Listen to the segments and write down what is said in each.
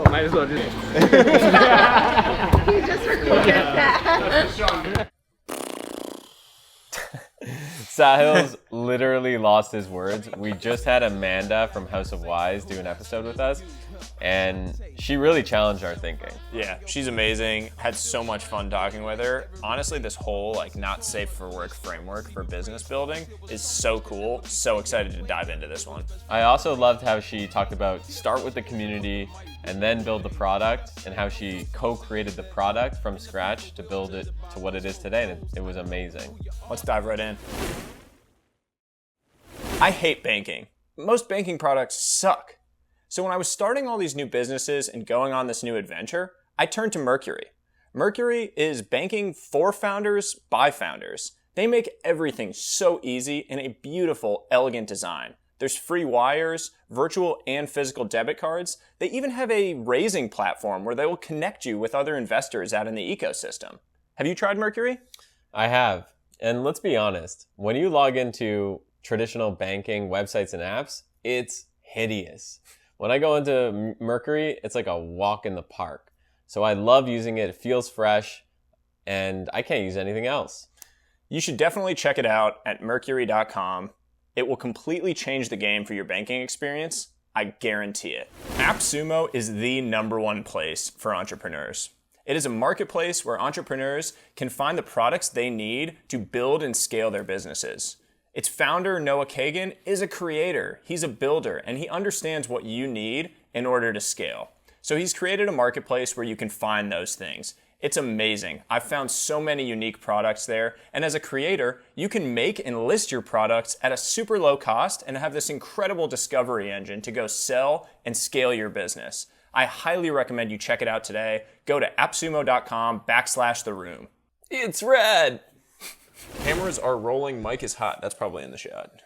Well, might as well just. He just recorded that. Sahil's literally lost his words. We just had Amanda from House of Wise do an episode with us, and she really challenged our thinking. Yeah, she's amazing. Had so much fun talking with her. Honestly, this whole not safe for work framework for business building is so cool. So excited to dive into this one. I also loved how she talked about start with the community and then build the product, and how she co-created the product from scratch to build it to what it is today, and it was amazing. Let's dive right in. I hate banking. Most banking products suck. So when I was starting all these new businesses and going on this new adventure, I turned to Mercury. Mercury is banking for founders by founders. They make everything so easy in a beautiful, elegant design. There's free wires, virtual and physical debit cards. They even have a raising platform where they will connect you with other investors out in the ecosystem. Have you tried Mercury? I have. And let's be honest, when you log into traditional banking websites and apps, it's hideous. When I go into Mercury, it's like a walk in the park. So I love using it. It feels fresh, and I can't use anything else. You should definitely check it out at mercury.com. It will completely change the game for your banking experience. I guarantee it. AppSumo is the #1 place for entrepreneurs. It is a marketplace where entrepreneurs can find the products they need to build and scale their businesses. Its founder, Noah Kagan, is a creator. He's a builder, and he understands what you need in order to scale. So he's created a marketplace where you can find those things. It's amazing. I've found so many unique products there, and as a creator, you can make and list your products at a super low cost and have this incredible discovery engine to go sell and scale your business. I highly recommend you check it out today. Go to appsumo.com/theroom. It's red! Cameras are rolling, mic is hot. That's probably in the shot.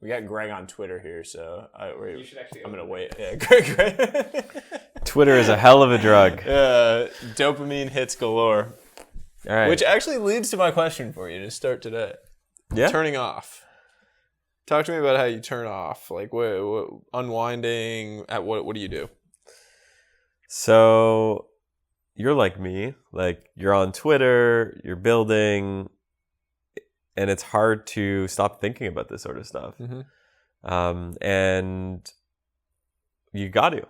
We got Greg on Twitter here, so I'm going to wait. Yeah, Greg. Twitter is a hell of a drug. Dopamine hits galore. All right. Which actually leads to my question for you to start today. Yeah? Turning off. Talk to me about how you turn off. Like, what unwinding, what do you do? So you're like me. Like, you're on Twitter, you're building, and it's hard to stop thinking about this sort of stuff. Mm-hmm. And you got to.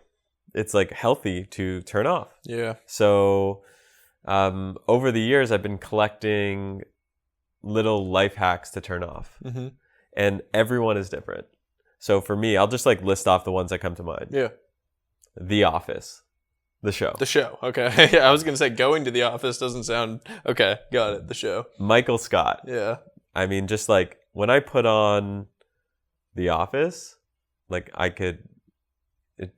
It's like healthy to turn off. Yeah. So over the years, I've been collecting little life hacks to turn off. Mm-hmm. And everyone is different. So for me, I'll just list off the ones that come to mind. Yeah. The Office. The show. The show. Okay. Yeah, I was going to say going to the office doesn't sound... Okay, got it. The show. Michael Scott. Yeah. I mean, just when I put on The Office, it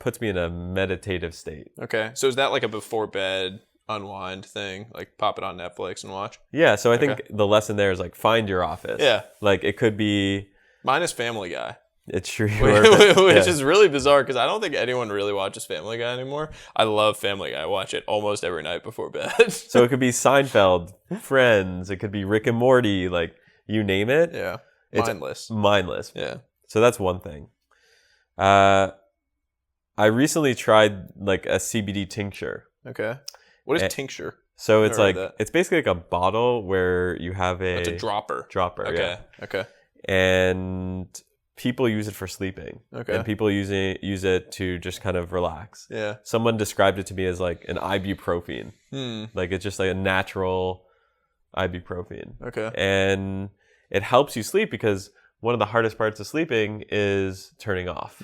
puts me in a meditative state. Okay. So is that like a before bed unwind thing? Like pop it on Netflix and watch? Yeah. So I think the lesson there is find your office. Yeah. It could be... Mine is Family Guy. It's true. Which is really bizarre because I don't think anyone really watches Family Guy anymore. I love Family Guy. I watch it almost every night before bed. So it could be Seinfeld, Friends. It could be Rick and Morty. You name it. Yeah. It's mindless. Yeah. So that's one thing. I recently tried a CBD tincture. Okay. What is tincture? So it's it's basically a bottle where you have It's a dropper. Okay. Yeah. Okay. And people use it for sleeping. Okay. And people use it to just kind of relax. Yeah. Someone described it to me as an ibuprofen. It's just a natural ibuprofen. Okay. And it helps you sleep because one of the hardest parts of sleeping is turning off.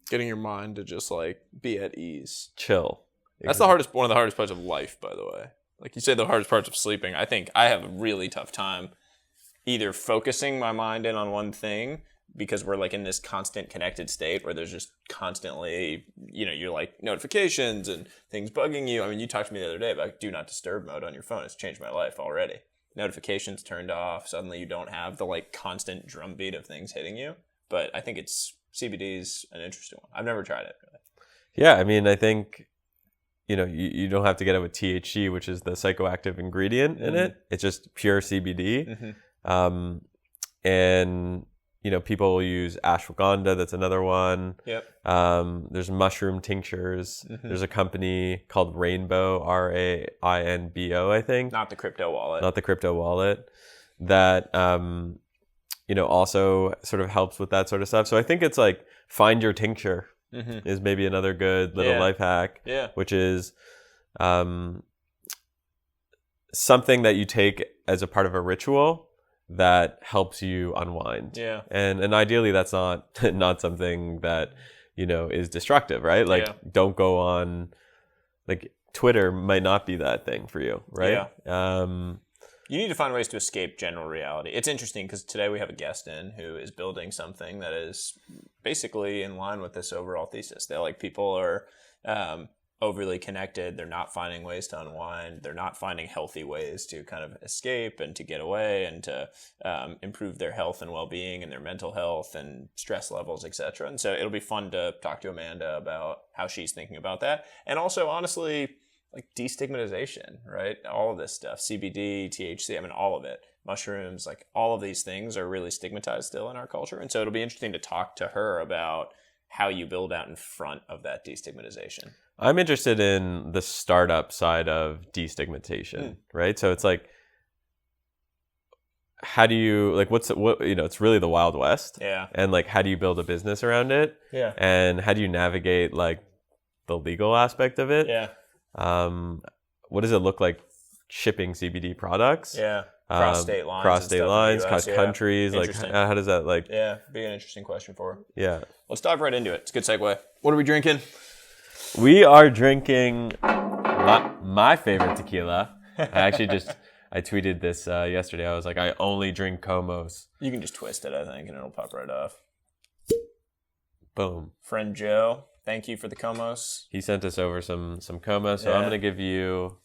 Getting your mind to just be at ease. Chill. That's one of the hardest parts of life, by the way. Like you said, the hardest parts of sleeping. I think I have a really tough time either focusing my mind in on one thing because we're in this constant connected state where there's just constantly, you're notifications and things bugging you. I mean, you talked to me the other day about do not disturb mode on your phone. It's changed my life already. Notifications turned off. Suddenly you don't have the constant drumbeat of things hitting you. But I think CBD's an interesting one. I've never tried it. Yeah, I mean, I think, you don't have to get it with THC, which is the psychoactive ingredient in it. It's just pure CBD. Mm-hmm. And people will use ashwagandha. That's another one. Yep. There's mushroom tinctures. There's a company called Rainbow, Rainbo, I think. Not the crypto wallet. Not the crypto wallet. That, also sort of helps with that sort of stuff. So I think it's like find your tincture is maybe another good little life hack. Yeah. Which is something that you take as a part of a ritual that helps you unwind. Yeah. And ideally that's not something that, is destructive, right? Like don't go on, like Twitter might not be that thing for you, right? Yeah. You need to find ways to escape general reality. It's interesting because today we have a guest in who is building something that is basically in line with this overall thesis. They're like, people are overly connected. They're not finding ways to unwind. They're not finding healthy ways to kind of escape and to get away and to improve their health and well-being and their mental health and stress levels, etc. And so it'll be fun to talk to Amanda about how she's thinking about that. And also, honestly, like destigmatization, right? All of this stuff, CBD, THC, all of it, mushrooms, like all of these things are really stigmatized still in our culture. And so it'll be interesting to talk to her about how you build out in front of that destigmatization. I'm interested in the startup side of destigmatization, right? So it's like, how do you, like, it's really the Wild West. Yeah. And like, how do you build a business around it? Yeah. And how do you navigate like the legal aspect of it? Yeah. What does it look like shipping CBD products? Yeah. Cross state lines. Cross state lines, cross countries. Like, Interesting. how does that like? Yeah. Be an interesting question for her. Yeah. Let's dive right into it. It's a good segue. What are we drinking? We are drinking my favorite tequila. I tweeted this yesterday. I was like, I only drink Comos. You can just twist it, I think, and it'll pop right off. Boom. Friend Joe, thank you for the Comos. He sent us over some Comos, so I'm going to give you...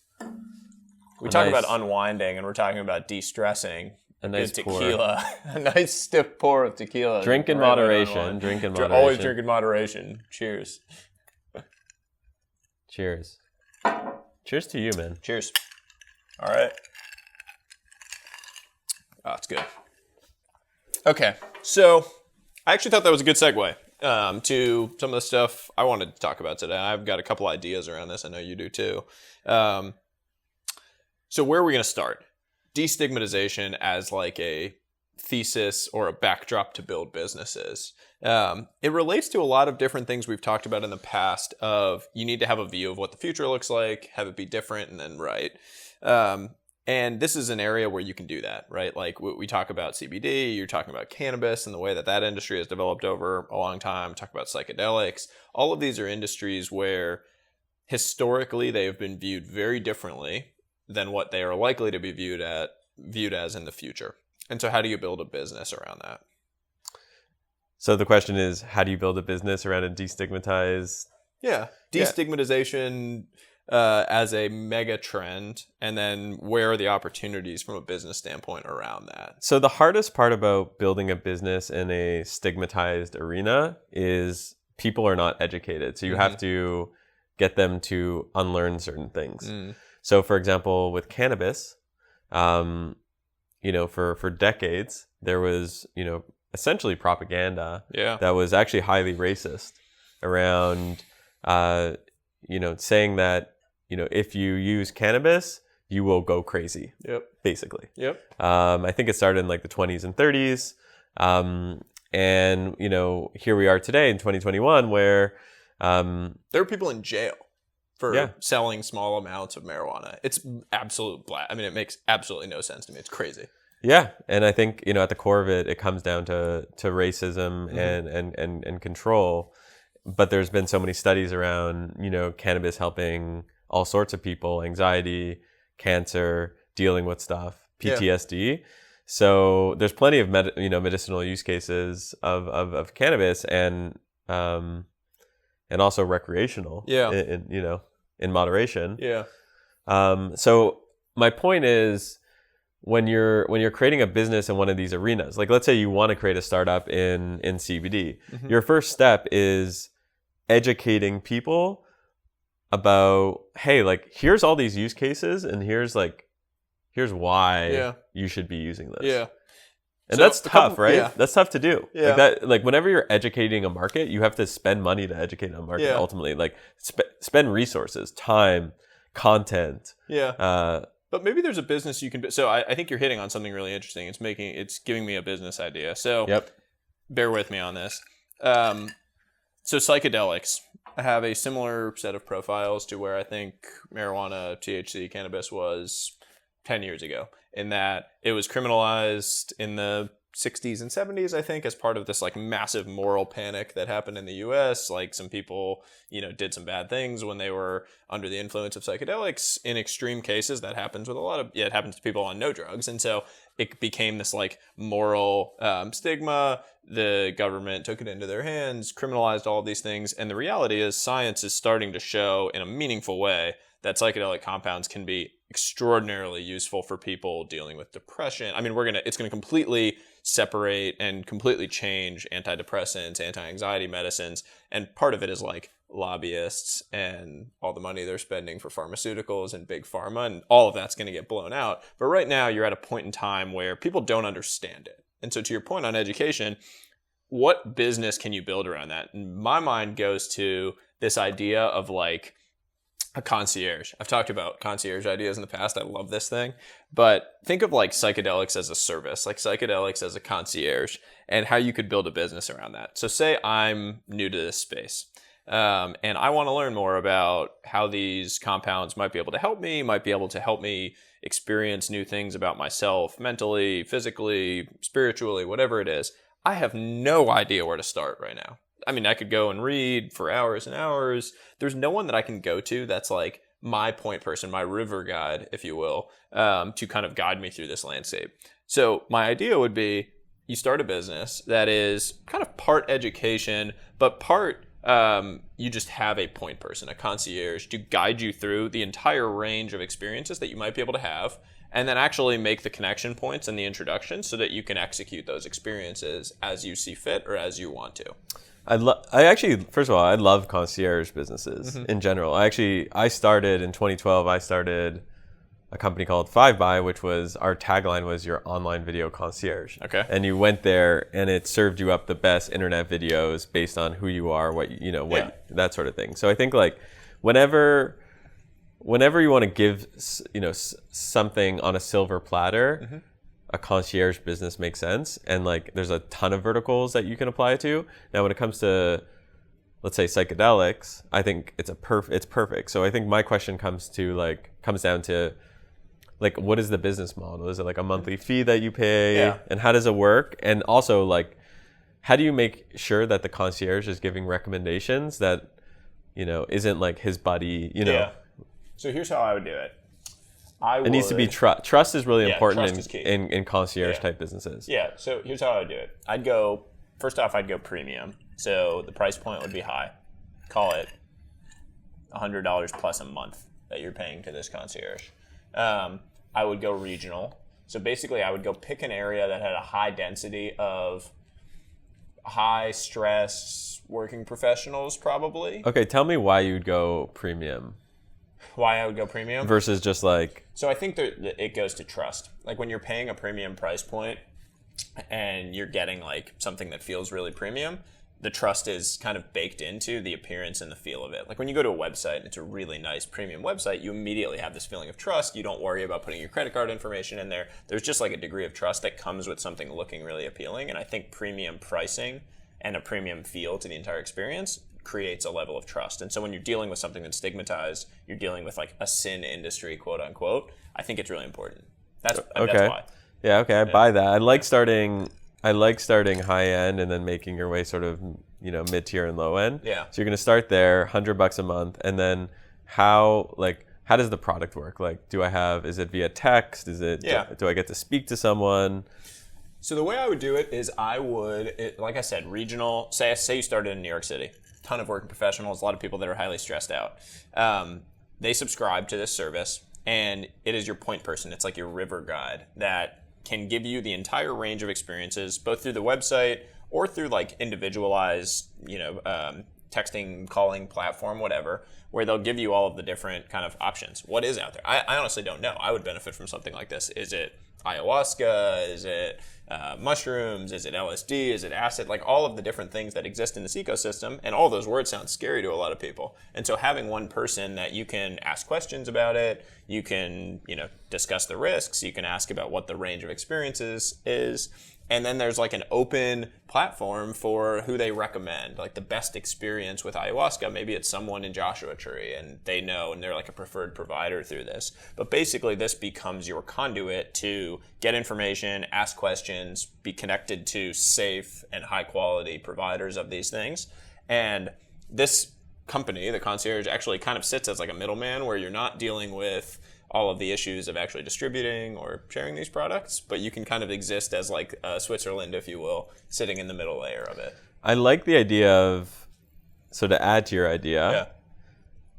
We talk about unwinding, and we're talking about de-stressing. A nice tequila. A nice stiff pour of tequila. Drink in moderation. Drink in moderation. Always drink in moderation. Cheers. Cheers. Cheers to you, man. Cheers. All right. Oh, it's good. Okay, so I actually thought that was a good segue to some of the stuff I wanted to talk about today. I've got a couple ideas around this. I know you do too. So where are we going to start? Destigmatization as like a thesis or a backdrop to build businesses. It relates to a lot of different things we've talked about in the past of you need to have a view of what the future looks like, have it be different, and then right. And this is an area where you can do that, right? Like we talk about CBD, you're talking about cannabis and the way that industry has developed over a long time, talk about psychedelics. All of these are industries where historically they have been viewed very differently than what they are likely to be viewed as in the future. And so how do you build a business around that? So the question is, how do you build a business around a destigmatized? Yeah. Destigmatization as a mega trend, and then where are the opportunities from a business standpoint around that? So the hardest part about building a business in a stigmatized arena is people are not educated. So you have to get them to unlearn certain things. So for example, with cannabis, for decades, there was, essentially propaganda that was actually highly racist around, saying that, if you use cannabis, you will go crazy. Basically. I think it started in like the 20s and 30s. And, here we are today in 2021 where... there are people in jail for selling small amounts of marijuana. It's absolute it makes absolutely no sense to me. It's crazy. Yeah. And I think, at the core of it, it comes down to racism and control. But there's been so many studies around, cannabis helping all sorts of people, anxiety, cancer, dealing with stuff, PTSD. So there's plenty of medicinal use cases of cannabis and also recreational. In moderation. So my point is, when you're creating a business in one of these arenas, like let's say you want to create a startup in CBD, your first step is educating people about, hey, like here's all these use cases and here's why you should be using this. And So that's a tough, couple- right? yeah. That's tough to do. Yeah. Like that, like whenever you're educating a market, you have to spend money to educate a market. Yeah. Ultimately, like spend resources, time, content. Yeah. But maybe there's a business you can. So I think you're hitting on something really interesting. It's giving me a business idea. So Yep. bear with me on this. So psychedelics have a similar set of profiles to where I think marijuana, THC, cannabis was 10 years ago, in that it was criminalized in the 60s and 70s, I think, as part of this like massive moral panic that happened in the US. Like some people, did some bad things when they were under the influence of psychedelics. In extreme cases, that happens with it happens to people on no drugs. And so it became this like moral stigma. The government took it into their hands, criminalized all of these things. And the reality is science is starting to show in a meaningful way that psychedelic compounds can be extraordinarily useful for people dealing with depression. I mean, it's going to completely separate and completely change antidepressants, anti-anxiety medicines. And part of it is like lobbyists and all the money they're spending for pharmaceuticals and big pharma, and all of that's going to get blown out. But right now you're at a point in time where people don't understand it. And so to your point on education, what business can you build around that? And my mind goes to this idea of like a concierge. I've talked about concierge ideas in the past. I love this thing. But think of like psychedelics as a service, like psychedelics as a concierge, and how you could build a business around that. So say I'm new to this space, and I want to learn more about how these compounds might be able to help me experience new things about myself, mentally, physically, spiritually, whatever it is. I have no idea where to start right now. I mean, I could go and read for hours and hours. There's no one that I can go to that's like my point person, my river guide, if you will, to kind of guide me through this landscape. So my idea would be you start a business that is kind of part education, but part you just have a point person, a concierge, to guide you through the entire range of experiences that you might be able to have, and then actually make the connection points and the introduction so that you can execute those experiences as you see fit or as you want to. First of all, I love concierge businesses in general. I started in 2012. I started a company called 5by, which was, our tagline was your online video concierge. Okay. And you went there and it served you up the best internet videos based on who you are, that sort of thing. So I think like whenever you want to give, something on a silver platter, a concierge business makes sense. And like there's a ton of verticals that you can apply it to. Now when it comes to, let's say, psychedelics, I think it's perfect. So I think my question comes down to like, what is the business model? Is it like a monthly fee that you pay? Yeah. And how does it work? And also like, how do you make sure that the concierge is giving recommendations that, isn't like his buddy, Yeah. So here's how I would do it. It needs to be trust. Trust is really important trust is key. in concierge type businesses. Yeah, so here's how I would do it. I'd go premium. So the price point would be high. Call it $100 plus a month that you're paying to this concierge. I would go regional. So basically I would go pick an area that had a high density of high stress working professionals probably. Okay, tell me why you'd go premium. Why I would go premium? Versus just like... So I think that it goes to trust. Like when you're paying a premium price point and you're getting like something that feels really premium, the trust is kind of baked into the appearance and the feel of it. Like when you go to a website and it's a really nice premium website, you immediately have this feeling of trust. You don't worry about putting your credit card information in there. There's just like a degree of trust that comes with something looking really appealing. And I think premium pricing and a premium feel to the entire experience creates a level of trust. And so when you're dealing with something that's stigmatized, you're dealing with like a sin industry, quote unquote, I think it's really important. That's why. Yeah, okay, I buy that. I like starting high end and then making your way sort of, mid tier and low end. Yeah. So you're gonna start there, $100 a month, and then how does the product work? Like, is it via text? Do I get to speak to someone? So the way I would do it is like I said, regional, say you started in New York City, ton of working professionals, a lot of people that are highly stressed out. They subscribe to this service and it is your point person. It's like your river guide that can give you the entire range of experiences, both through the website or through like individualized, texting, calling platform, whatever, where they'll give you all of the different kind of options. What is out there? I honestly don't know. I would benefit from something like this. Is it ayahuasca? Is it mushrooms? Is it LSD? Is it acid? Like all of the different things that exist in this ecosystem, and all those words sound scary to a lot of people. And so having one person that you can ask questions about it, you can, discuss the risks, you can ask about what the range of experiences is, and then there's like an open platform for who they recommend, like the best experience with ayahuasca. Maybe it's someone in Joshua Tree and they know and they're like a preferred provider through this. But basically this becomes your conduit to get information, ask questions, be connected to safe and high quality providers of these things. And this company, the concierge, actually kind of sits as like a middleman where you're not dealing with all of the issues of actually distributing or sharing these products, but you can kind of exist as like Switzerland, if you will, sitting in the middle layer of it. I like the idea of, so to add to your idea,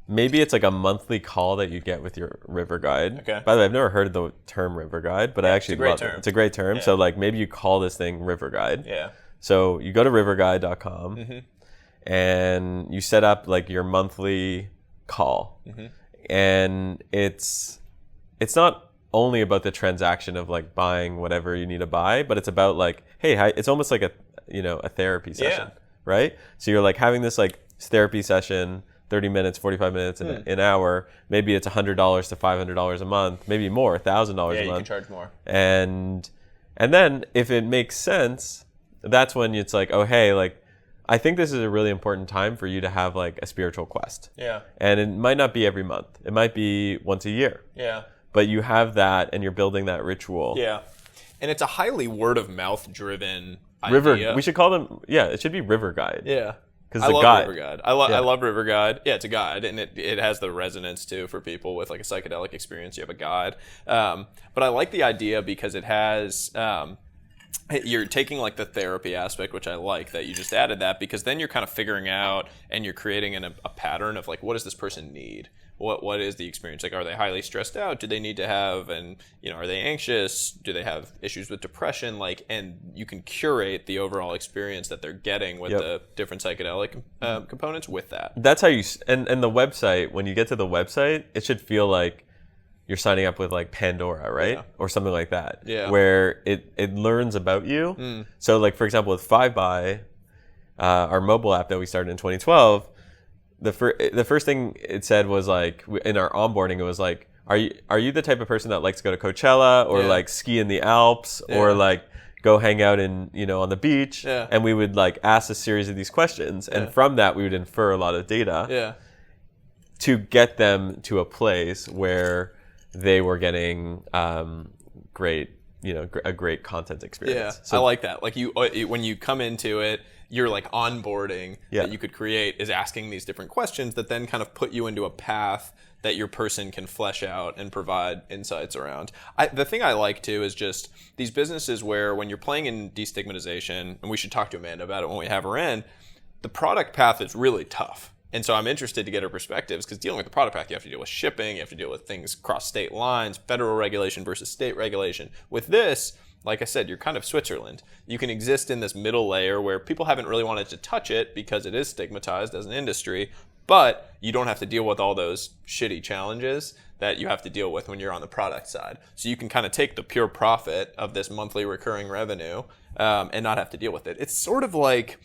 maybe it's like a monthly call that you get with your river guide. Okay. By the way, I've never heard of the term river guide, but I actually love it. It's a great term. Yeah. So like maybe you call this thing river guide. Yeah. So you go to riverguide.com and you set up like your monthly call. And it's not only about the transaction of like buying whatever you need to buy, but it's about like, hey, it's almost like a therapy session, right? So you're like having this like therapy session, 30 minutes, 45 minutes, an hour. Maybe it's $100 to $500 a month, maybe more, $1,000 a month. Yeah, you can charge more. And then if it makes sense, that's when it's like, oh, hey, like, I think this is a really important time for you to have like a spiritual quest. Yeah. And it might not be every month. It might be once a year. Yeah. But you have that and you're building that ritual. Yeah. And it's a highly word of mouth driven idea. We should call them, it should be River Guide. Yeah. Because I love guide. River Guide. I love River Guide. Yeah, it's a guide, and it has the resonance too for people with like a psychedelic experience. You have a guide, but I like the idea because it has. You're taking like the therapy aspect, which I like that you just added that, because then you're kind of figuring out and you're creating a pattern of like, what does this person need? What is the experience? Like, are they highly stressed out? Do they need to have, and are they anxious? Do they have issues with depression? Like, and you can curate the overall experience that they're getting with the different psychedelic components with that. That's how you, and the website, when you get to the website, it should feel like you're signing up with like Pandora, right? Yeah. Or something like that. Yeah. Where it learns about you. So like, for example, with 5By, our mobile app that we started in 2012, the first thing it said was like, in our onboarding, it was like, are you the type of person that likes to go to Coachella or like ski in the Alps or like go hang out in, on the beach? Yeah. And we would like ask a series of these questions. And from that, we would infer a lot of data to get them to a place where they were getting great, a great content experience. Yeah, So I like that. Like when you come into it, you're like onboarding that you could create is asking these different questions that then kind of put you into a path that your person can flesh out and provide insights around. The thing I like too is just these businesses where when you're playing in destigmatization, and we should talk to Amanda about it when we have her in, the product path is really tough. And so I'm interested to get her perspectives, because dealing with the product path, you have to deal with shipping, you have to deal with things across state lines, federal regulation versus state regulation. With this, like I said, you're kind of Switzerland. You can exist in this middle layer where people haven't really wanted to touch it because it is stigmatized as an industry, but you don't have to deal with all those shitty challenges that you have to deal with when you're on the product side. So you can kind of take the pure profit of this monthly recurring revenue and not have to deal with it. It's sort of like,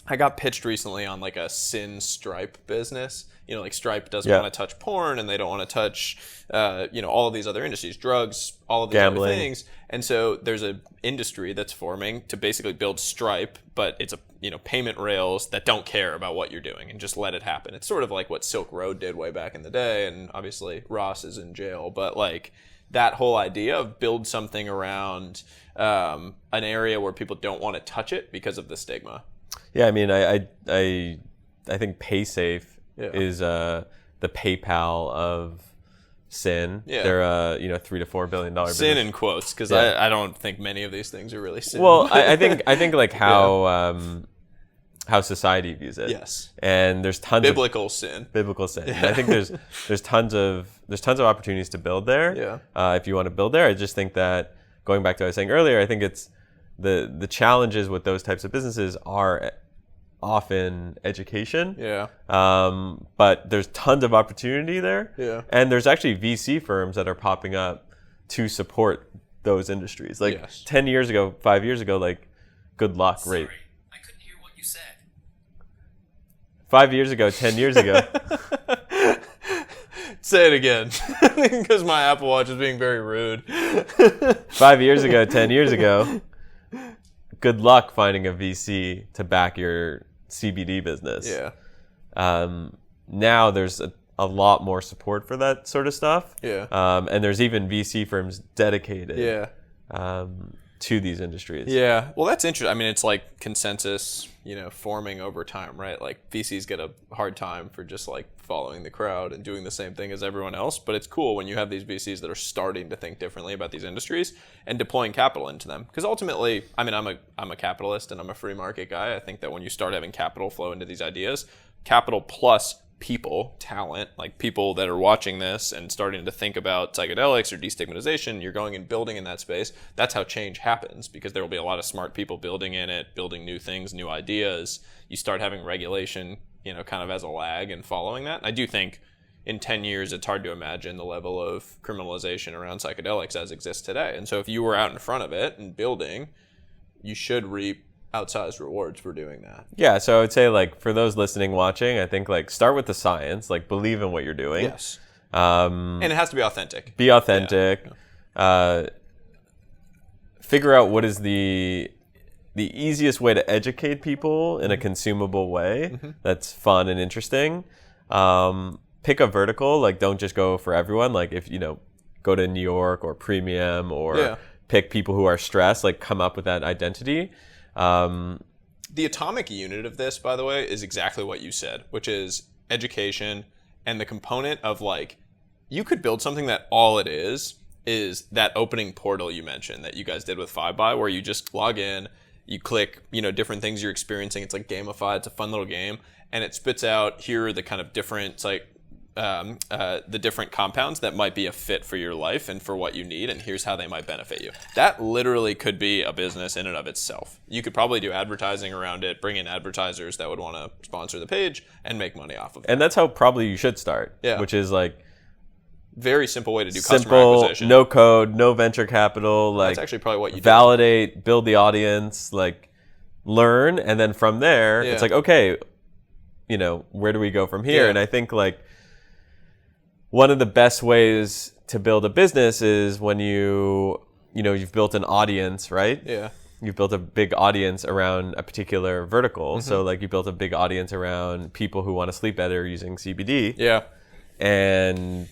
I got pitched recently on like a sin Stripe business. Like Stripe doesn't want to touch porn, and they don't want to touch, all of these other industries, drugs, all of these other things. And so there's an industry that's forming to basically build Stripe, but it's payment rails that don't care about what you're doing and just let it happen. It's sort of like what Silk Road did way back in the day, and obviously Ross is in jail, but like that whole idea of build something around an area where people don't want to touch it because of the stigma. Yeah, I mean, I think PaySafe is the PayPal of sin. Yeah. They're a $3 to $4 billion business. Sin in quotes, because I don't think many of these things are really sin. Well, I think like how society views it. Yes. And there's tons biblical sin. Biblical sin. And I think there's tons of opportunities to build there. Yeah. If you want to build there, I just think that going back to what I was saying earlier, I think it's the challenges with those types of businesses are often education. Yeah. But there's tons of opportunity there. Yeah. And there's actually VC firms that are popping up to support those industries. Like Yes. 10 years ago, 5 years ago, like good luck, right? I couldn't hear what you said. 5 years ago, 10 years ago. Say it again, because my Apple Watch is being very rude. 5 years ago, 10 years ago, good luck finding a VC to back your CBD business. Yeah. Now there's a lot more support for that sort of stuff. Yeah. And there's even VC firms dedicated Yeah. to these industries. Yeah. Well, that's interesting. I mean, it's like consensus, forming over time, right? Like VCs get a hard time for just like following the crowd and doing the same thing as everyone else. But it's cool when you have these VCs that are starting to think differently about these industries and deploying capital into them. Because ultimately, I mean, I'm a capitalist and I'm a free market guy. I think that when you start having capital flow into these ideas, capital plus people, talent, like people that are watching this and starting to think about psychedelics or destigmatization, you're going and building in that space. That's how change happens, because there will be a lot of smart people building in it, building new things, new ideas. You start having regulation, kind of as a lag and following that. I do think in 10 years, it's hard to imagine the level of criminalization around psychedelics as exists today. And so if you were out in front of it and building, you should reap outsized rewards for doing that. Yeah, so I would say, like, for those listening, watching, I think, like, start with the science, like, believe in what you're doing. Yes. And it has to be authentic. Be authentic. Yeah. Figure out what is the easiest way to educate people in a consumable way that's fun and interesting. Pick a vertical. Like, don't just go for everyone. Like, if, go to New York or premium or pick people who are stressed, like, come up with that identity. The atomic unit of this, by the way, is exactly what you said, which is education and the component of, like, you could build something that all it is that opening portal you mentioned that you guys did with 5by, where you just log in, you click, different things you're experiencing. It's like gamified. It's a fun little game. And it spits out, here are the kind of different, like, the different compounds that might be a fit for your life and for what you need, and here's how they might benefit you. That literally could be a business in and of itself. You could probably do advertising around it, bring in advertisers that would want to sponsor the page and make money off of it. And that's how probably you should start. Yeah. Which is, like, very simple way to do customer simple, acquisition. no code, no venture capital. Like, That's actually probably what you do. validate, build the audience, like, learn, and then from there, it's like, okay, where do we go from here? Yeah. And I think, like, one of the best ways to build a business is when you've built an audience, right? Yeah. You've built a big audience around a particular vertical. So, like, you built a big audience around people who want to sleep better using CBD. Yeah. And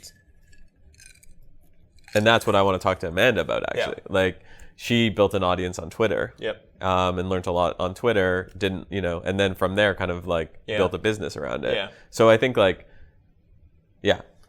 that's what I want to talk to Amanda about, actually. Yeah. Like, she built an audience on Twitter. Yep. And learned a lot on Twitter, and then from there kind of, like, built a business around it. Yeah. So I think, like,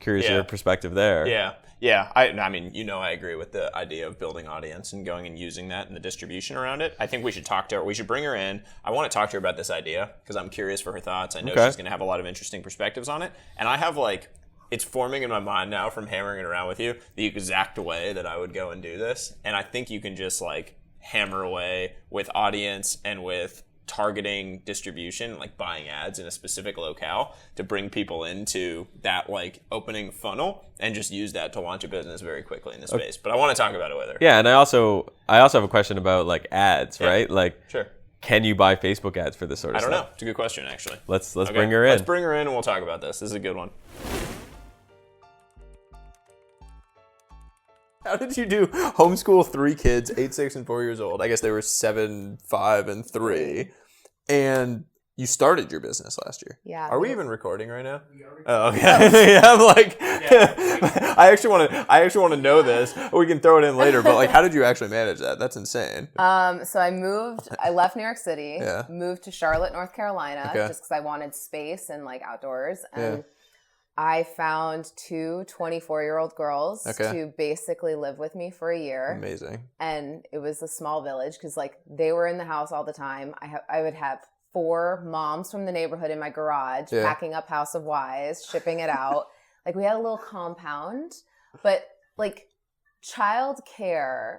curious Yeah. your perspective there. Yeah. Yeah. I mean, I agree with the idea of building audience and going and using that and the distribution around it. I think we should talk to her. We should bring her in. I want to talk to her about this idea because I'm curious for her thoughts. I know she's going to have a lot of interesting perspectives on it. And I have, like, it's forming in my mind now from hammering it around with you, the exact way that I would go and do this. And I think you can just, like, hammer away with audience and with targeting distribution, like buying ads in a specific locale to bring people into that, like, opening funnel and just use that to launch a business very quickly in the space. But I want to talk about it with her. Yeah, and I also have a question about, like, ads, right? Like, Sure. can you buy Facebook ads for this sort of I don't stuff? know. It's a good question, actually. Let's Okay, bring her in. Let's bring her in and we'll talk about this. This is a good one. How did you do homeschool 3 kids, 8, 6, and 4 years old? I guess they were 7, 5, and 3. And you started your business last year. Yeah. Are we even recording right now? Oh, okay. Yeah, I'm like, I actually want to know this. We can throw it in later. But, like, how did you actually manage that? That's insane. So I left New York City, Yeah. moved to Charlotte, North Carolina, Okay. just because I wanted space and, like, outdoors. And Yeah. I found 2 24-year-old girls Okay. to basically live with me for a year. Amazing. And it was a small village because, like, they were in the house all the time. I would have 4 moms from the neighborhood in my garage packing up House of Wise, shipping it out. Like, we had a little compound. But, like, childcare,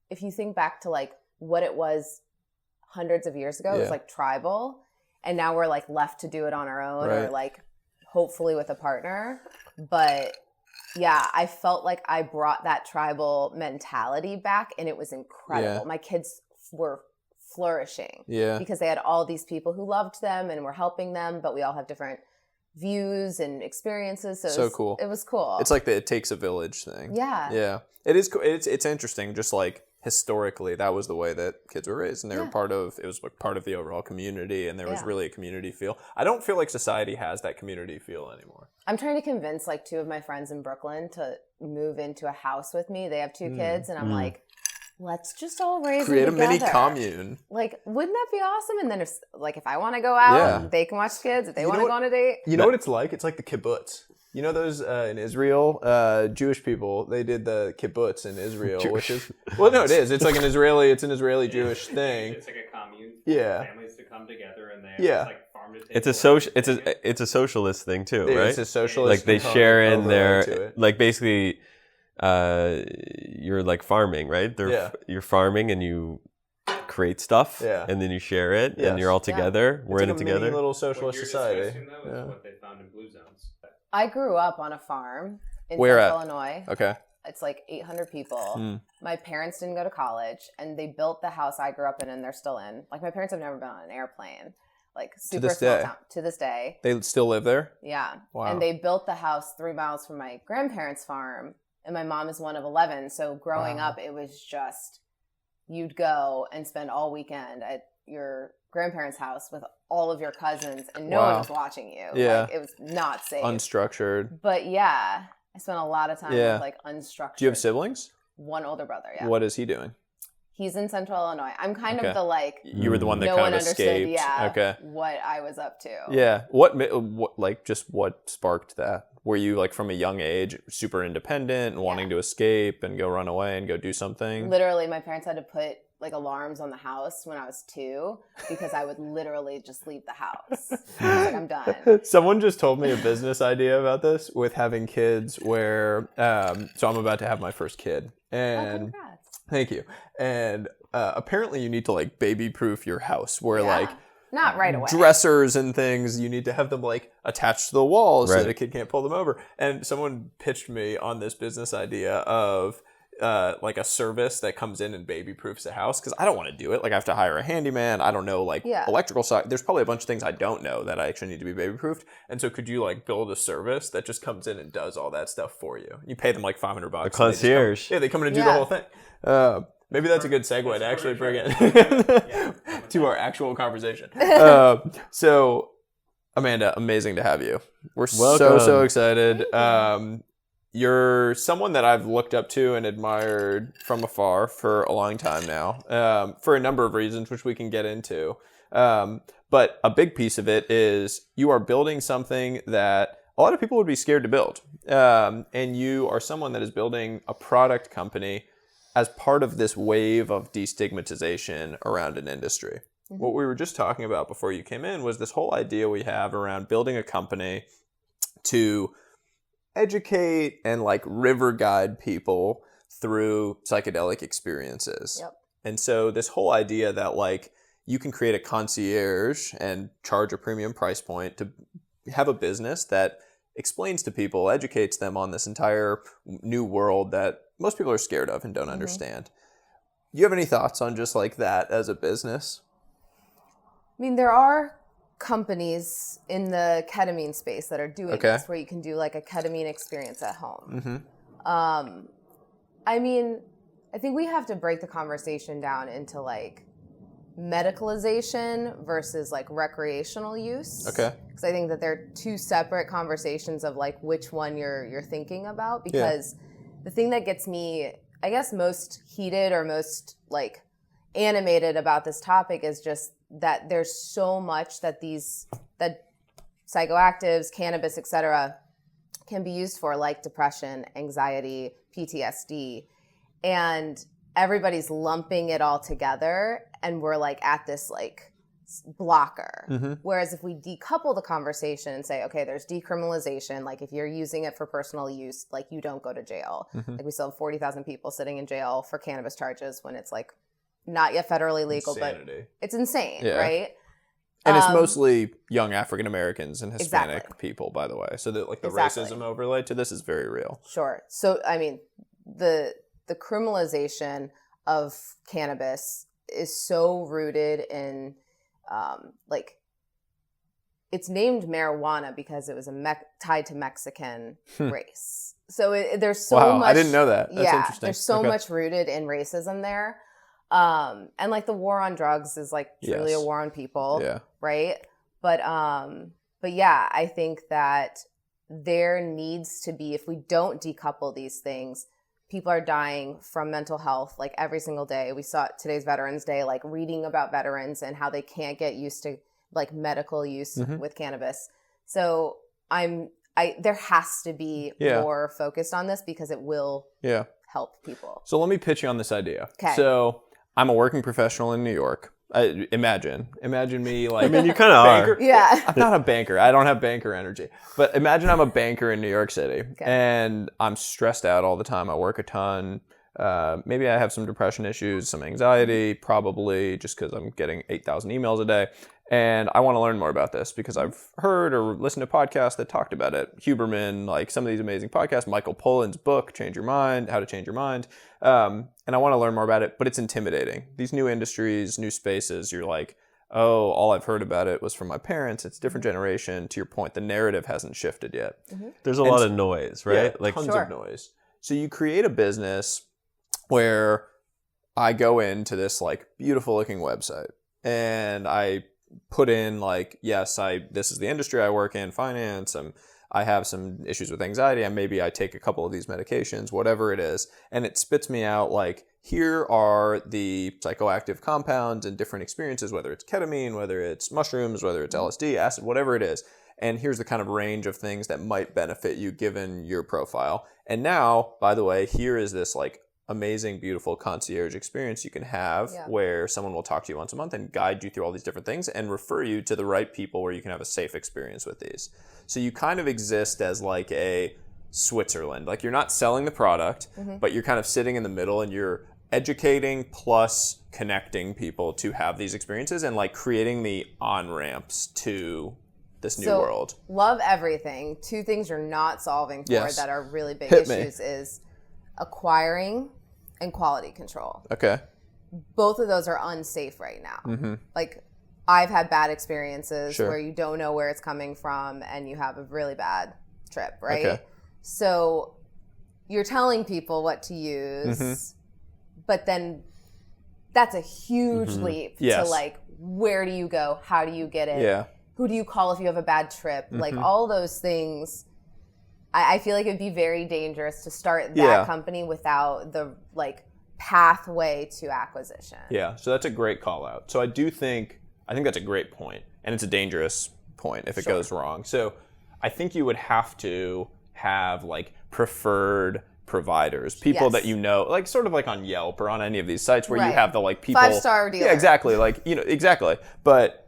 if you think back to, like, what it was hundreds of years ago, it was, like, tribal. And now we're, like, left to do it on our own or, like, hopefully with a partner. But yeah, I felt like I brought that tribal mentality back, and it was incredible. Yeah. My kids were flourishing Yeah. because they had all these people who loved them and were helping them, but we all have different views and experiences. So, So cool. It was cool. It's like the it takes a village thing. Yeah. Yeah. It is. It's interesting. Just like historically, that was the way that kids were raised, and they were it was like part of the overall community, and there was really a community feel. I don't feel like society has that community feel anymore. I'm trying to convince like 2 of my friends in Brooklyn to move into a house with me. They have 2 kids, and I'm like, let's just all raise Create a them mini together. commune. Like, wouldn't that be awesome? And then if I want to go out, they can watch kids. If they want to go on a date. You know what it's like? It's like the kibbutz. You know those in Israel, Jewish people, they did the kibbutz in Israel, which is, well, no, it is. It's like an Israeli Jewish thing. It's like a commune. Yeah. Families to come together and they Yeah. like farm to table. It's a socialist thing too, Yeah, right? it's a socialist Like they component share in overlay to their it. like basically you're like farming, right? You're farming and you create stuff and then you share it and you're all together. We're It's in like it a together. mini little What socialist you're society. discussing, though, is what they found in blue zones. I grew up on a farm in Where Central at? Illinois. Okay. It's like 800 people. My parents didn't go to college, and they built the house I grew up in, and they're still in. Like, my parents have never been on an airplane. Like, super this small day? town. To this day. They still live there? Yeah. Wow. And they built the house 3 miles from my grandparents' farm, and my mom is one of 11. So growing up, it was just, you'd go and spend all weekend at your grandparents' house with all of your cousins, and no one was watching you. Yeah. Like, it was not safe. Unstructured. But yeah, I spent a lot of time with like unstructured. Do you have siblings? One older brother, yeah. What is he doing? He's in Central Illinois. I'm kind of the like, You were the one that no kind one of understood, escaped. what I was up to. Yeah. What like just what sparked that? Were you like from a young age super independent and wanting to escape and go run away and go do something? Literally, my parents had to put like alarms on the house when I was 2 because I would literally just leave the house. I was like, I'm done. Someone just told me a business idea about this with having kids where, so I'm about to have my first kid. And Congrats. thank you. And apparently you need to like baby proof your house where like Not right away. dressers and things, you need to have them like attached to the walls so Right. that a kid can't pull them over. And someone pitched me on this business idea of like a service that comes in and baby proofs the house, because I don't want to do it. Like I have to hire a handyman. I don't know like electrical side. There's probably a bunch of things I don't know that I actually need to be baby proofed. And so could you like build a service that just comes in and does all that stuff for you? You pay them like $500. A concierge. They come in and do the whole thing. Maybe that's a good segue to actually bring it to our actual conversation. So, Amanda, amazing to have you. We're Welcome. so excited. You're someone that I've looked up to and admired from afar for a long time now, for a number of reasons, which we can get into. But a big piece of it is you are building something that a lot of people would be scared to build. And you are someone that is building a product company as part of this wave of destigmatization around an industry. What we were just talking about before you came in was this whole idea we have around building a company to educate and like river guide people through psychedelic experiences. Yep. And so this whole idea that like you can create a concierge and charge a premium price point to have a business that explains to people, educates them on this entire new world that most people are scared of and don't understand. Do you have any thoughts on just like that as a business? I mean, there are companies in the ketamine space that are doing this, where you can do like a ketamine experience at home. I mean, I think we have to break the conversation down into like medicalization versus like recreational use. Okay. Because I think that they're 2 separate conversations of like which one you're thinking about. Because the thing that gets me, I guess, most heated or most like animated about this topic is just that there's so much that that psychoactives, cannabis, etc., can be used for, like depression, anxiety, PTSD, and everybody's lumping it all together, and we're like at this like blocker. Whereas if we decouple the conversation and say, okay, there's decriminalization, like if you're using it for personal use, like you don't go to jail. Like we still have 40,000 people sitting in jail for cannabis charges when it's like not yet federally legal, Insanity. but it's insane, right? And it's mostly young African Americans and Hispanic Exactly. people, by the way. So the Exactly. racism overlay to this is very real. Sure. So, I mean, the criminalization of cannabis is so rooted in, like, it's named marijuana because it was tied to Mexican race. So there's so much. I didn't know that. That's interesting. There's so much rooted in racism there. And like the war on drugs is like truly a war on people, right? But yeah, I think that there needs to be, if we don't decouple these things, people are dying from mental health like every single day. We saw today's Veterans Day, like reading about veterans and how they can't get used to like medical use with cannabis. So there has to be more focused on this because it will help people. So let me pitch you on this idea. Okay. So I'm a working professional in New York. Imagine me like. I mean, you kind of are. Yeah. I'm not a banker. I don't have banker energy. But imagine I'm a banker in New York City, and I'm stressed out all the time. I work a ton. Maybe I have some depression issues, some anxiety, probably just because I'm getting 8,000 emails a day. And I want to learn more about this because I've heard or listened to podcasts that talked about it. Huberman, like some of these amazing podcasts, Michael Pollan's book, Change Your Mind, How to Change Your Mind. And I want to learn more about it, but it's intimidating. These new industries, new spaces, you're like, oh, all I've heard about it was from my parents. It's a different generation. To your point, the narrative hasn't shifted yet. There's a lot of noise, right? Yeah, tons of noise. So you create a business where I go into this like beautiful looking website and I put in like, yes, this is the industry I work in, finance. I have some issues with anxiety, and maybe I take a couple of these medications, whatever it is, and it spits me out like, here are the psychoactive compounds and different experiences, whether it's ketamine, whether it's mushrooms, whether it's LSD, acid, whatever it is. And here's the kind of range of things that might benefit you given your profile. And now, by the way, here is this like amazing, beautiful concierge experience you can have where someone will talk to you once a month and guide you through all these different things and refer you to the right people where you can have a safe experience with these. So you kind of exist as like a Switzerland. Like you're not selling the product, but you're kind of sitting in the middle and you're educating plus connecting people to have these experiences and like creating the on-ramps to this new world. Love everything. Two things you're not solving for that are really big issues is acquiring and quality control. Okay. Both of those are unsafe right now. Like I've had bad experiences where you don't know where it's coming from and you have a really bad trip, right? Okay. So you're telling people what to use, but then that's a huge leap to like, where do you go? How do you get it? Yeah. Who do you call if you have a bad trip? Like all those things. I feel like it'd be very dangerous to start that company without the like pathway to acquisition. Yeah, so that's a great call out. So I think that's a great point, and it's a dangerous point if it goes wrong. So I think you would have to have like preferred providers, people that you know, like sort of like on Yelp or on any of these sites where you have the like people 5-star dealer. Yeah, exactly. Like, you know, exactly. But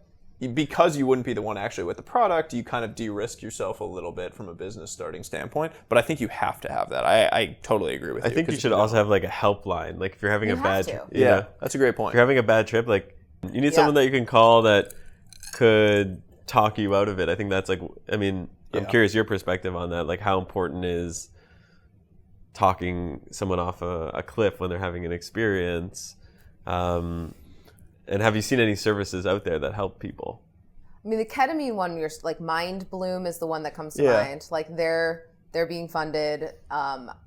because you wouldn't be the one actually with the product, you kind of de-risk yourself a little bit from a business starting standpoint. But I think you have to have that. I totally agree with you. I think you should also have like a helpline. Like if you're having a bad trip. Yeah, that's a great point. If you're having a bad trip, like you need someone that you can call that could talk you out of it. I think that's like, I mean, I'm curious your perspective on that. Like how important is talking someone off a cliff when they're having an experience? And have you seen any services out there that help people? I mean, the ketamine one, you're like Mind Bloom is the one that comes to mind. Like they're being funded.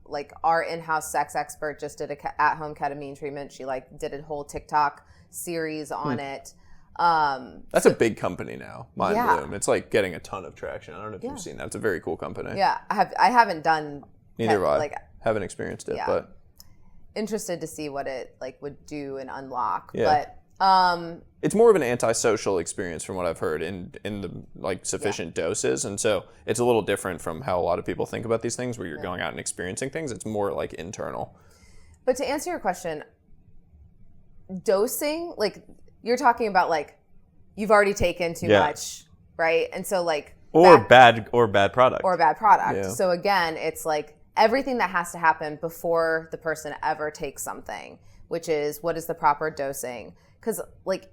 Like our in-house sex expert just did a at-home ketamine treatment. She like did a whole TikTok series on it. That's a big company now, Mind Bloom. It's like getting a ton of traction. I don't know if you've seen that. It's a very cool company. Yeah, I haven't done. Neither have I. Like, haven't experienced it, but interested to see what it like would do and unlock. Yeah. But it's more of an antisocial experience from what I've heard in the like sufficient doses, and so it's a little different from how a lot of people think about these things where you're going out and experiencing things. It's more like internal. But to answer your question, dosing, like you're talking about like you've already taken too much, right? And so like bad product. Yeah. So again, it's like everything that has to happen before the person ever takes something, which is what is the proper dosing? Because like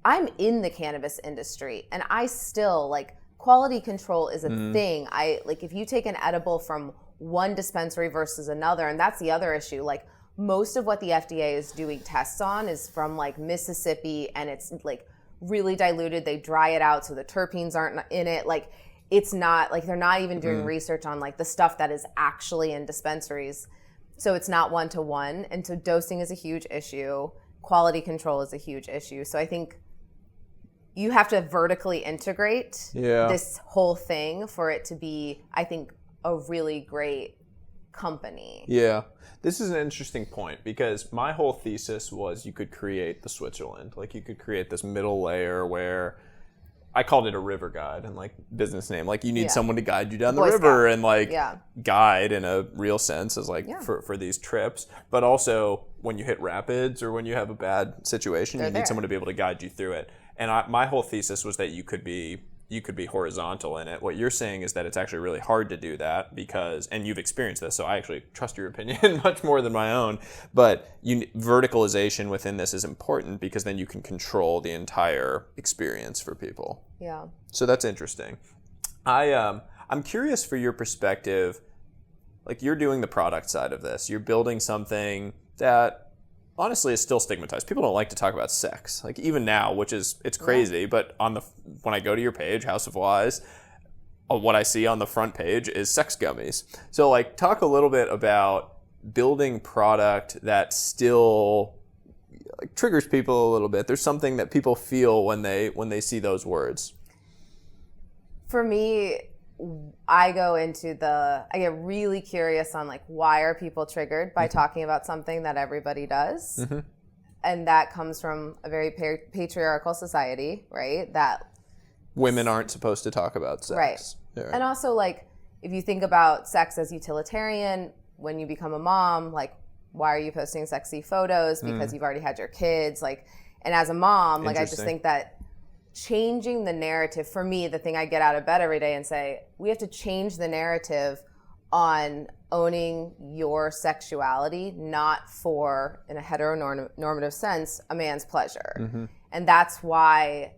I'm in the cannabis industry and I still like quality control is a thing. I like if you take an edible from one dispensary versus another, and that's the other issue. Like most of what the FDA is doing tests on is from like Mississippi, and it's like really diluted. They dry it out so the terpenes aren't in it. Like it's not like they're not even doing research on like the stuff that is actually in dispensaries. So it's not one-to-one. And so dosing is a huge issue. Quality control is a huge issue. So I think you have to vertically integrate this whole thing for it to be, I think, a really great company. Yeah. This is an interesting point because my whole thesis was you could create the Switzerland. Like you could create this middle layer where I called it a river guide and like business name. Like you need someone to guide you down the river and like guide in a real sense as like for these trips. But also when you hit rapids or when you have a bad situation, you need someone to be able to guide you through it. And my whole thesis was that you could be horizontal in it. What you're saying is that it's actually really hard to do that because, and you've experienced this, so I actually trust your opinion much more than my own, but verticalization within this is important because then you can control the entire experience for people. Yeah. So that's interesting. I'm curious for your perspective, like you're doing the product side of this. You're building something that honestly is still stigmatized. People don't like to talk about sex, like even now, which is, it's crazy, but when I go to your page, House of Wise, what I see on the front page is sex gummies. So like talk a little bit about building product that still like triggers people a little bit. There's something that people feel when they see those words. For me, I get really curious on like why are people triggered by talking about something that everybody does, and that comes from a very patriarchal society, right? That women aren't supposed to talk about sex, right? Yeah. And also like if you think about sex as utilitarian, when you become a mom, like why are you posting sexy photos? Because you've already had your kids, like, and as a mom, like I just think that changing the narrative, for me, the thing I get out of bed every day and say, we have to change the narrative on owning your sexuality, not for, in a heteronormative sense, a man's pleasure. And that's why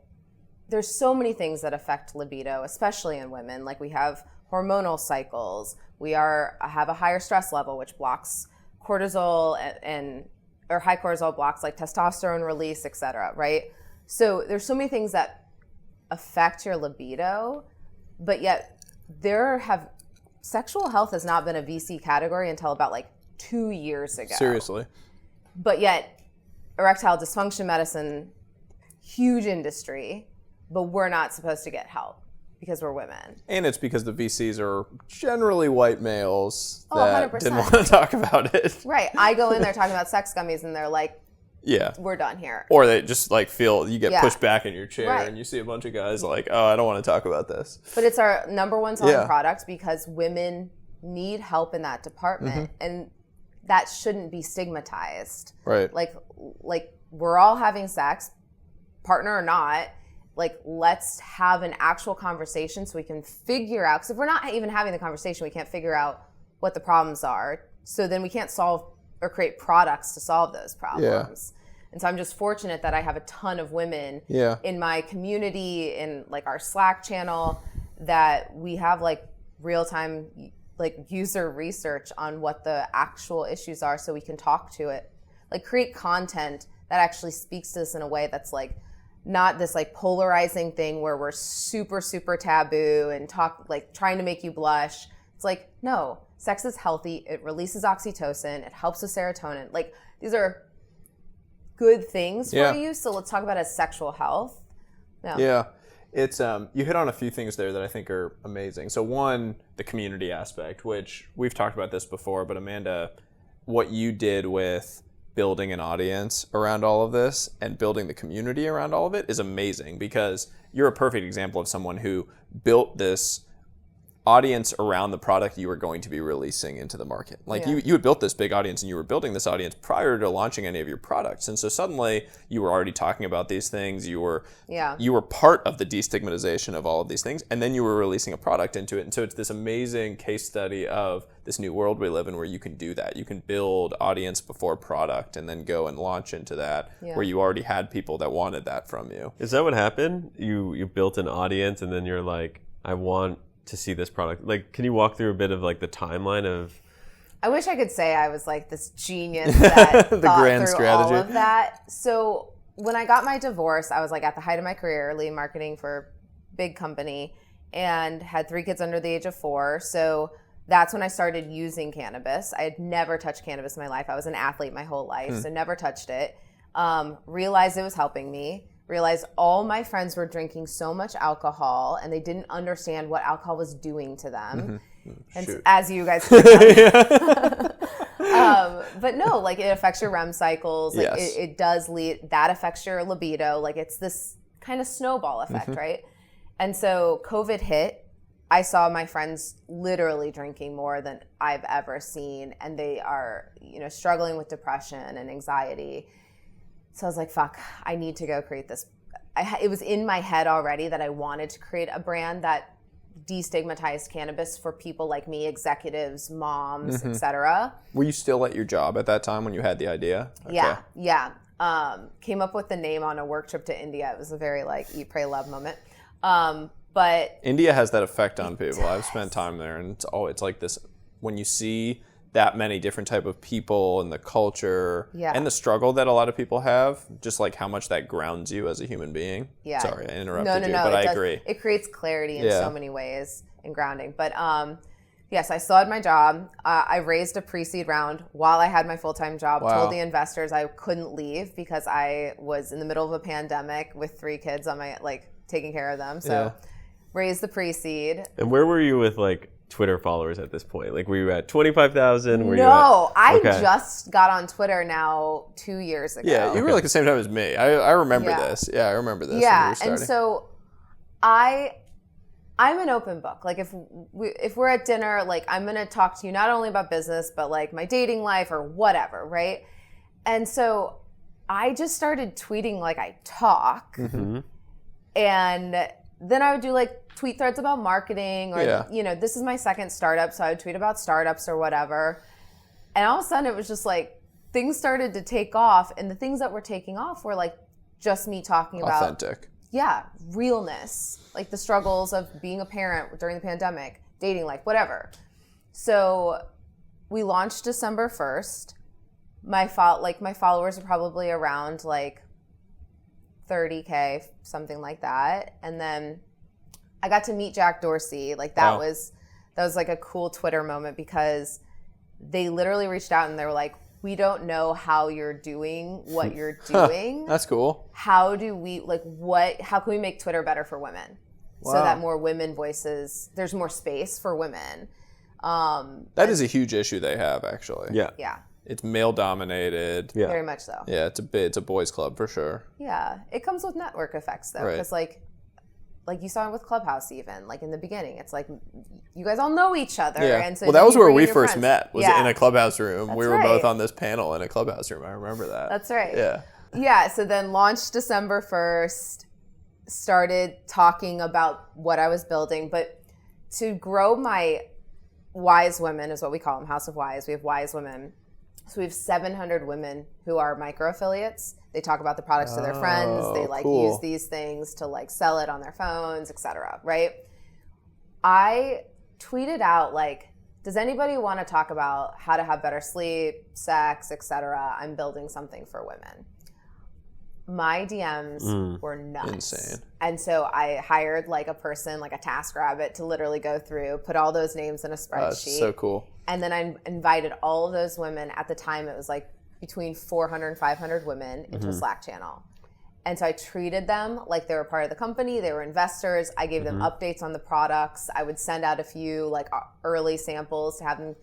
there's so many things that affect libido, especially in women. Like we have hormonal cycles. We have a higher stress level, which blocks cortisol or high cortisol blocks like testosterone release, et cetera, right? So there's so many things that affect your libido, but yet sexual health has not been a VC category until about like 2 years ago. Seriously. But yet erectile dysfunction medicine, huge industry, but we're not supposed to get help because we're women. And it's because the VCs are generally white males that 100%. Didn't want to talk about it. Right. I go in there talking about sex gummies and they're like, yeah, we're done here. Or they just like feel you get pushed back in your chair and you see a bunch of guys like, oh, I don't want to talk about this. But it's our number one selling product because women need help in that department, and that shouldn't be stigmatized. Right. Like we're all having sex, partner or not. Like let's have an actual conversation so we can figure out. Because if we're not even having the conversation, we can't figure out what the problems are. So then we can't solve or create products to solve those problems. And so I'm just fortunate that I have a ton of women in my community, in like our Slack channel, that we have like real-time like user research on what the actual issues are so we can talk to it. Like create content that actually speaks to this in a way that's like not this like polarizing thing where we're super, super taboo and talk like trying to make you blush. It's like, no, sex is healthy. It releases oxytocin. It helps with serotonin. Like these are good things for you. So let's talk about as sexual health. Yeah. It's you hit on a few things there that I think are amazing. So one, the community aspect, which we've talked about this before, but Amanda, what you did with building an audience around all of this and building the community around all of it is amazing because you're a perfect example of someone who built this audience around the product you were going to be releasing into the market. Like you had built this big audience and you were building this audience prior to launching any of your products. And so suddenly you were already talking about these things. You were part of the destigmatization of all of these things. And then you were releasing a product into it. And so it's this amazing case study of this new world we live in where you can do that. You can build audience before product and then go and launch into that where you already had people that wanted that from you. Is that what happened? You built an audience and then you're like, I want to see this product. Like, can you walk through a bit of like the timeline of? I wish I could say I was like this genius that the thought grand through strategy. all of that. So when I got my divorce, I was like at the height of my career, lead marketing for a big company, and had 3 kids under the age of 4. So that's when I started using cannabis. I had never touched cannabis in my life. I was an athlete my whole life, so never touched it. Realized it was helping me. Realized all my friends were drinking so much alcohol and they didn't understand what alcohol was doing to them. And as you guys can but no, like it affects your REM cycles. Like it does lead, that affects your libido. Like it's this kind of snowball effect, right? And so COVID hit. I saw my friends literally drinking more than I've ever seen. And they are, struggling with depression and anxiety. So I was like, fuck, I need to go create this. It was in my head already that I wanted to create a brand that destigmatized cannabis for people like me, executives, moms, etc. Were you still at your job at that time when you had the idea? Okay. Yeah. Came up with the name on a work trip to India. It was a very like eat, pray, love moment. But India has that effect on people. I've spent time there, and it's like this when you see that many different type of people and the culture and the struggle that a lot of people have, just like how much that grounds you as a human being. Yeah. Sorry, I interrupted you, but I agree. It creates clarity in so many ways and grounding. But yes, I still had my job. I raised a pre-seed round while I had my full-time job. Wow. Told the investors I couldn't leave because I was in the middle of a pandemic with 3 kids on my, taking care of them. So raised the pre-seed. And where were you with Twitter followers at this point? Like, were you at 25,000? I just got on Twitter now 2 years ago. Yeah, you were like the same time as me. I remember this. Yeah, I remember this. Yeah, and so I'm an open book. Like if we're at dinner, like I'm gonna talk to you not only about business, but like my dating life or whatever, right? And so I just started tweeting like I talk, and then I would do tweet threads about marketing or, this is my second startup. So I would tweet about startups or whatever. And all of a sudden it was just things started to take off. And the things that were taking off were just me talking about authentic. Yeah. Realness, the struggles of being a parent during the pandemic, dating life, whatever. So we launched December 1st. My followers are probably around 30K, something like that. And then I got to meet Jack Dorsey. That was a cool Twitter moment because they literally reached out and they were like, we don't know how you're doing what you're doing. That's cool. How do we how can we make Twitter better for women? Wow. So that more women voices, there's more space for women. That is a huge issue they have actually. Yeah. Yeah. It's male dominated. Yeah. Very much so. Yeah, it's a boys club for sure. Yeah. It comes with network effects though. Because you saw it with Clubhouse even, in the beginning. It's you guys all know each other. Yeah. And so that was where we first met, was in a Clubhouse room. That's we were both on this panel in a Clubhouse room. I remember that. That's right. Yeah. Yeah, so then launched December 1st, started talking about what I was building. But to grow my Wise Women is what we call them, House of Wise. We have Wise Women. So we have 700 women who are micro affiliates. They talk about the products to their friends. They use these things to sell it on their phones, etc. Right? I tweeted out does anybody want to talk about how to have better sleep, sex, etc.? I'm building something for women. My DMs were nuts. Insane. And so I hired a person, a task rabbit, to literally go through, put all those names in a spreadsheet. That's so cool. And then I invited all of those women. At the time, it was between 400 and 500 women into a Slack channel. And so I treated them like they were part of the company. They were investors. I gave them updates on the products. I would send out a few early samples to have them,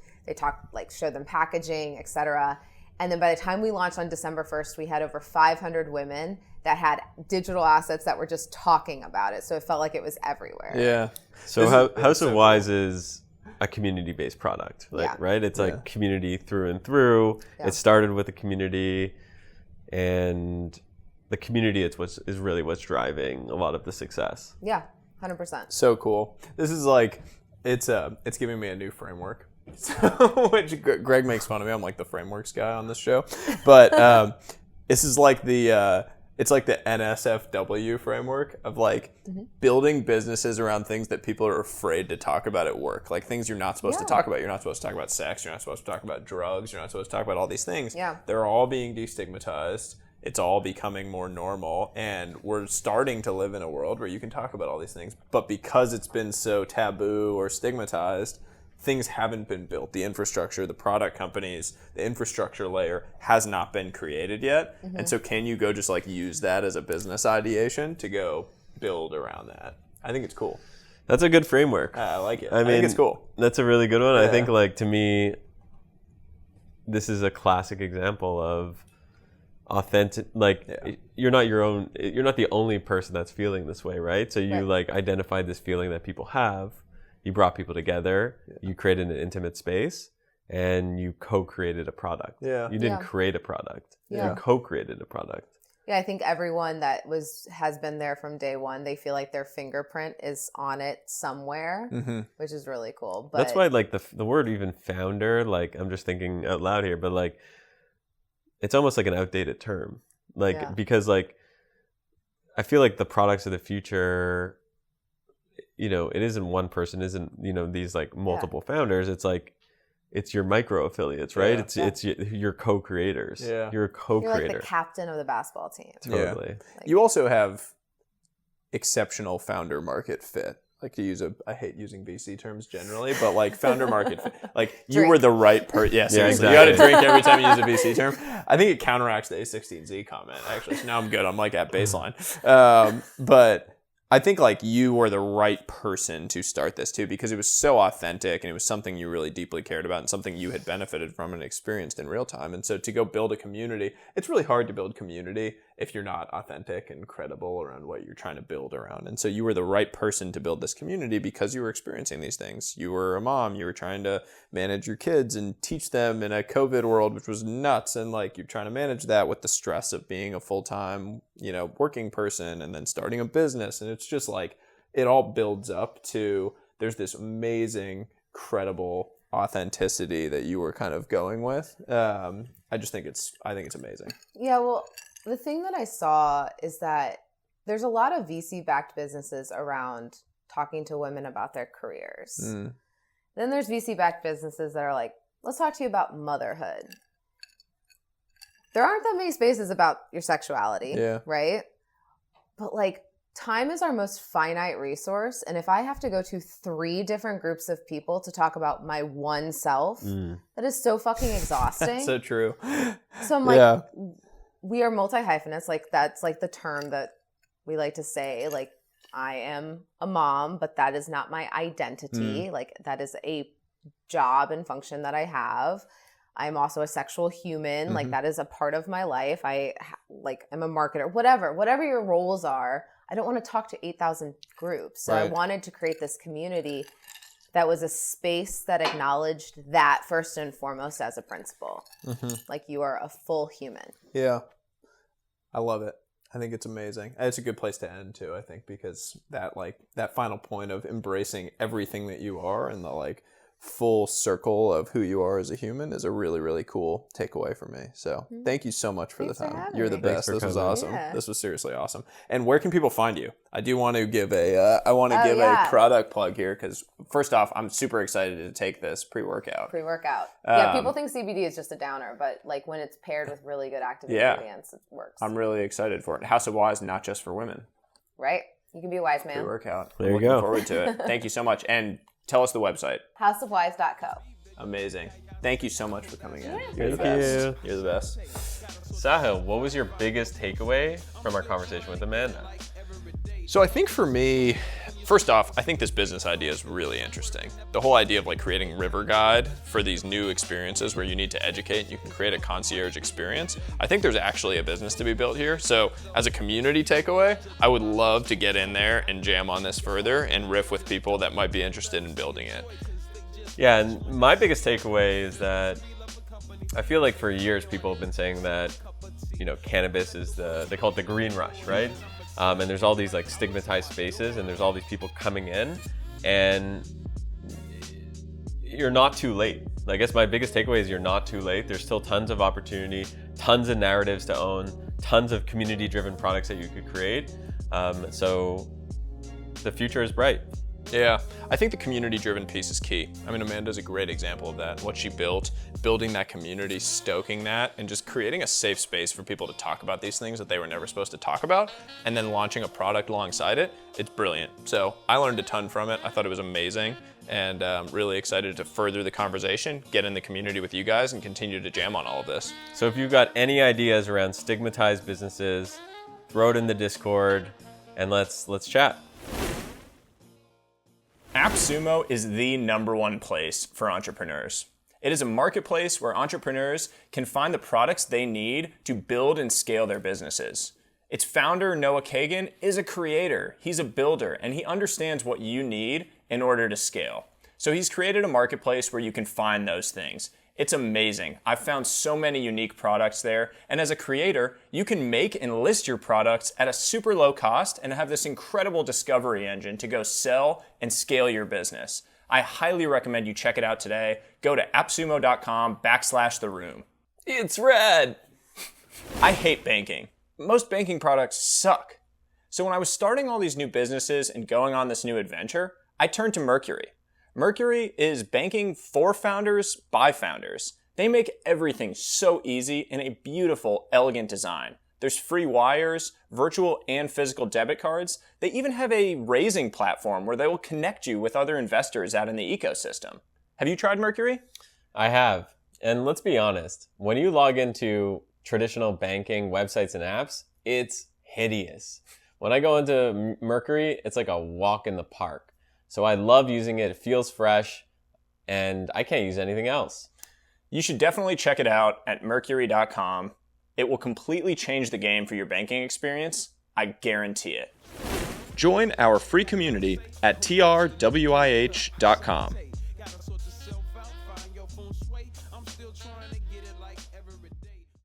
show them packaging, etc. And then by the time we launched on December 1st, we had over 500 women that had digital assets that were just talking about it. So it felt like it was everywhere. Yeah. So House of Wise is a community-based product, right? It's like community through and through. Yeah. It started with a community, and the community is really what's driving a lot of the success. Yeah, 100%. So cool. This is like, it's giving me a new framework. So, which Greg makes fun of me. I'm like the frameworks guy on this show. But this is like it's like the NSFW framework of like building businesses around things that people are afraid to talk about at work. Like things you're not supposed to talk about. You're not supposed to talk about sex. You're not supposed to talk about drugs. You're not supposed to talk about all these things. Yeah. They're all being destigmatized. It's all becoming more normal. And we're starting to live in a world where you can talk about all these things. But because it's been so taboo or stigmatized, things haven't been built. The infrastructure, the product companies, the infrastructure layer has not been created yet. And so can you go just like use that as a business ideation to go build around that? I think it's cool. That's a good framework. I like it. I mean, think it's cool. That's a really good one. Yeah. I think, like, to me, this is a classic example of authentic, like, you're not the only person that's feeling this way, right? So you like identified this feeling that people have. You brought people together, you created an intimate space, and you co-created a product. Yeah. You didn't create a product. Yeah. You co-created a product. Yeah, I think everyone that has been there from day one, they feel like their fingerprint is on it somewhere, which is really cool. But that's why, like, the word even founder, like, I'm just thinking out loud here, but, like, it's almost like an outdated term. Like, because, like, I feel like the products of the future, you know, it isn't one person, isn't, you know, these like multiple founders. It's like, it's your micro affiliates, right? It's your co-creators. Yeah. You're a co-creator. You're like the captain of the basketball team. Totally. Yeah. You also have exceptional founder market fit. Like to use I hate using VC terms generally, but like founder market fit. Like you were the right person. Yeah, seriously. Yeah, exactly. You got to drink every time you use a VC term. I think it counteracts the A16Z comment, actually. So now I'm good. I'm like at baseline. But I think like you were the right person to start this too, because it was so authentic and it was something you really deeply cared about and something you had benefited from and experienced in real time. And so to go build a community, it's really hard to build community if you're not authentic and credible around what you're trying to build around. And so you were the right person to build this community because you were experiencing these things. You were a mom, you were trying to manage your kids and teach them in a COVID world, which was nuts. And like you're trying to manage that with the stress of being a full-time, you know, working person and then starting a business. And it's just like, it all builds up to, there's this amazing, credible authenticity that you were kind of going with. I think it's amazing. Yeah, well, the thing that I saw is that there's a lot of VC-backed businesses around talking to women about their careers. Then there's VC-backed businesses that are like, let's talk to you about motherhood. There aren't that many spaces about your sexuality, right? But like, time is our most finite resource. And if I have to go to 3 different groups of people to talk about my one self, that is so fucking exhausting. That's so true. So I'm like, we are multi-hyphenates. Like that's like the term that we like to say, like, I am a mom, but that is not my identity. Like that is a job and function that I have. I'm also a sexual human. Like that is a part of my life. I'm a marketer, whatever your roles are. I don't want to talk to 8,000 groups. So I wanted to create this community that was a space that acknowledged that first and foremost as a principle. Like you are a full human. Yeah. I love it. I think it's amazing. And it's a good place to end too, I think, because that final point of embracing everything that you are and the like full circle of who you are as a human is a really, really cool takeaway for me. So thank you so much for the time. You're the best. This was awesome. Yeah. This was seriously awesome. And where can people find you? I do want to give a product plug here because first off, I'm super excited to take this pre-workout. Yeah, people think CBD is just a downer, but like when it's paired with really good active ingredients, it works. I'm really excited for it. House of Wise, not just for women. Right? You can be a wise man. Pre-workout. There you Looking go. forward to it. Thank you so much. And tell us the website. houseofwise.co. Amazing. Thank you so much for coming in. You're the best. You're the best. Sahil, what was your biggest takeaway from our conversation with Amanda? So I think for me, First off, I think this business idea is really interesting. The whole idea of like creating river guide for these new experiences where you need to educate, you can create a concierge experience. I think there's actually a business to be built here. So as a community takeaway, I would love to get in there and jam on this further and riff with people that might be interested in building it. Yeah, and my biggest takeaway is that I feel like for years people have been saying that, cannabis is they call it the green rush, right? And there's all these like stigmatized spaces and there's all these people coming in and you're not too late. I guess my biggest takeaway is you're not too late. There's still tons of opportunity, tons of narratives to own, tons of community-driven products that you could create. So the future is bright. Yeah, I think the community-driven piece is key. I mean, Amanda's a great example of that. What she built, building that community, stoking that, and just creating a safe space for people to talk about these things that they were never supposed to talk about, and then launching a product alongside it. It's brilliant. So I learned a ton from it. I thought it was amazing, and really excited to further the conversation, get in the community with you guys, and continue to jam on all of this. So if you've got any ideas around stigmatized businesses, throw it in the Discord, and let's chat. AppSumo is the #1 place for entrepreneurs. It is a marketplace where entrepreneurs can find the products they need to build and scale their businesses. Its founder, Noah Kagan, is a creator. He's a builder, and he understands what you need in order to scale. So he's created a marketplace where you can find those things. It's amazing. I've found so many unique products there, and as a creator, you can make and list your products at a super low cost and have this incredible discovery engine to go sell and scale your business. I highly recommend you check it out today. Go to appsumo.com/theroom. It's red. I hate banking. Most banking products suck. So when I was starting all these new businesses and going on this new adventure, I turned to Mercury. Mercury is banking for founders by founders. They make everything so easy in a beautiful, elegant design. There's free wires, virtual and physical debit cards. They even have a raising platform where they will connect you with other investors out in the ecosystem. Have you tried Mercury? I have. And let's be honest, when you log into traditional banking websites and apps, it's hideous. When I go into Mercury, it's like a walk in the park. So I love using it. It feels fresh, and I can't use anything else. You should definitely check it out at mercury.com. It will completely change the game for your banking experience. I guarantee it. Join our free community at trwih.com.